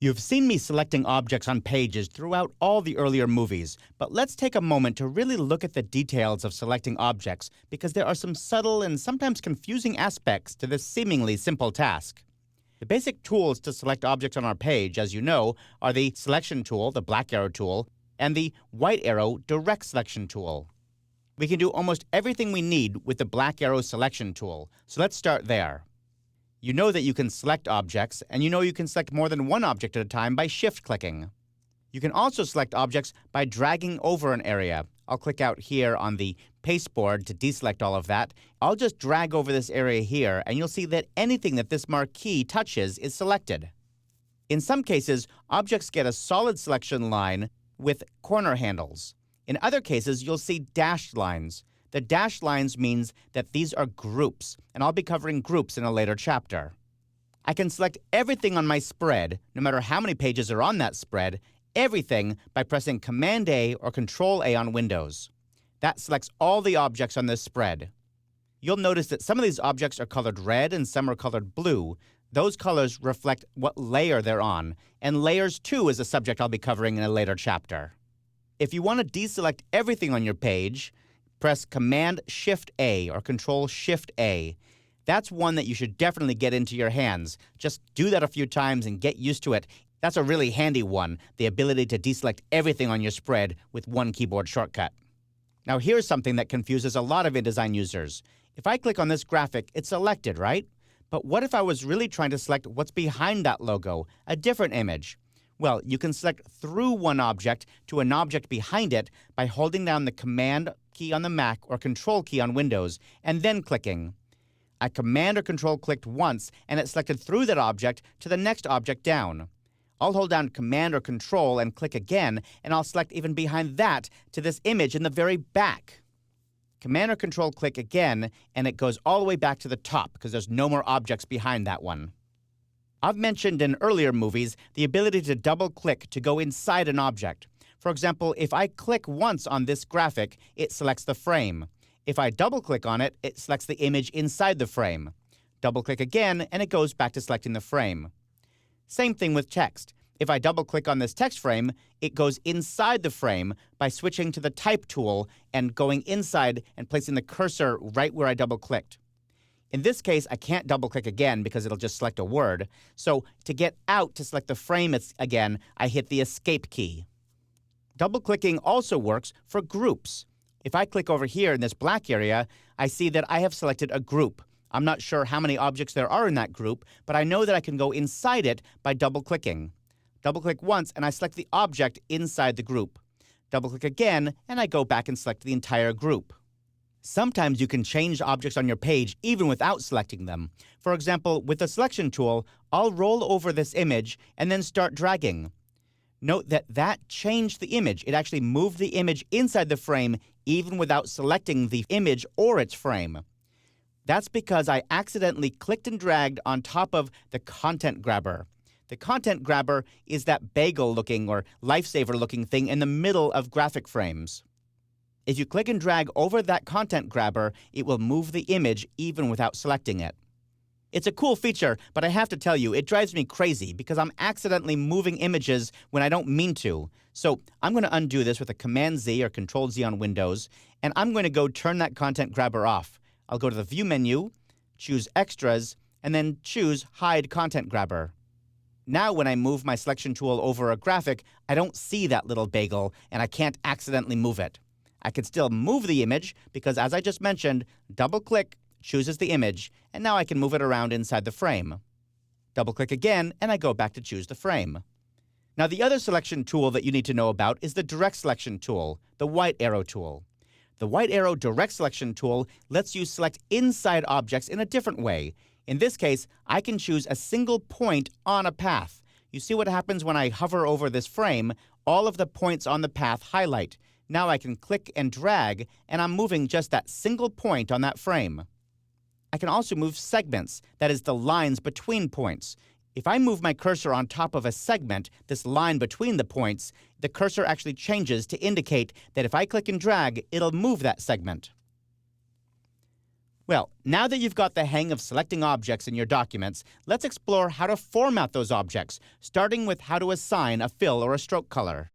You've seen me selecting objects on pages throughout all the earlier movies, but let's take a moment to really look at the details of selecting objects because there are some subtle and sometimes confusing aspects to this seemingly simple task. The basic tools to select objects on our page, as you know, are the Selection tool, the black arrow tool, and the white arrow Direct Selection tool. We can do almost everything we need with the black arrow Selection tool, so let's start there. You know that you can select objects, and you know you can select more than one object at a time by shift-clicking. You can also select objects by dragging over an area. I'll click out here on the pasteboard to deselect all of that. I'll just drag over this area here, and you'll see that anything that this marquee touches is selected. In some cases, objects get a solid selection line with corner handles. In other cases, you'll see dashed lines. The dashed lines means that these are groups, and I'll be covering groups in a later chapter. I can select everything on my spread, no matter how many pages are on that spread, everything by pressing Command-A or Control-A on Windows. That selects all the objects on this spread. You'll notice that some of these objects are colored red and some are colored blue. Those colors reflect what layer they're on, and layers too is a subject I'll be covering in a later chapter. If you want to deselect everything on your page, press Command-Shift-A or Control-Shift-A. That's one that you should definitely get into your hands. Just do that a few times and get used to it. That's a really handy one, the ability to deselect everything on your spread with one keyboard shortcut. Now here's something that confuses a lot of InDesign users. If I click on this graphic, it's selected, right? But what if I was really trying to select what's behind that logo, a different image? Well, you can select through one object to an object behind it by holding down the Command key on the Mac or Control key on Windows, and then clicking. I Command or Control clicked once, and it selected through that object to the next object down. I'll hold down Command or Control and click again, and I'll select even behind that to this image in the very back. Command or Control click again, and it goes all the way back to the top because there's no more objects behind that one. I've mentioned in earlier movies the ability to double-click to go inside an object. For example, if I click once on this graphic, it selects the frame. If I double-click on it, it selects the image inside the frame. Double-click again, and it goes back to selecting the frame. Same thing with text. If I double-click on this text frame, it goes inside the frame by switching to the Type tool and going inside and placing the cursor right where I double-clicked. In this case, I can't double-click again because it'll just select a word. So to get out to select the frame again, I hit the Escape key. Double-clicking also works for groups. If I click over here in this black area, I see that I have selected a group. I'm not sure how many objects there are in that group, but I know that I can go inside it by double-clicking. Double-click once, and I select the object inside the group. Double-click again, and I go back and select the entire group. Sometimes you can change objects on your page even without selecting them. For example, with the Selection tool, I'll roll over this image and then start dragging. Note that changed the image. It actually moved the image inside the frame even without selecting the image or its frame. That's because I accidentally clicked and dragged on top of the Content Grabber. The Content Grabber is that bagel-looking or lifesaver-looking thing in the middle of graphic frames. If you click and drag over that Content Grabber, it will move the image even without selecting it. It's a cool feature, but I have to tell you, it drives me crazy because I'm accidentally moving images when I don't mean to. So I'm going to undo this with a Command-Z or Control-Z on Windows, and I'm going to go turn that Content Grabber off. I'll go to the View menu, choose Extras, and then choose Hide Content Grabber. Now when I move my Selection tool over a graphic, I don't see that little bagel, and I can't accidentally move it. I can still move the image because, as I just mentioned, double-click chooses the image, and now I can move it around inside the frame. Double-click again, and I go back to choose the frame. Now the other selection tool that you need to know about is the Direct Selection tool, the white arrow tool. The white arrow Direct Selection tool lets you select inside objects in a different way. In this case, I can choose a single point on a path. You see what happens when I hover over this frame? All of the points on the path highlight. Now I can click and drag, and I'm moving just that single point on that frame. I can also move segments, that is, the lines between points. If I move my cursor on top of a segment, this line between the points, the cursor actually changes to indicate that if I click and drag, it'll move that segment. Well, now that you've got the hang of selecting objects in your documents, let's explore how to format those objects, starting with how to assign a fill or a stroke color.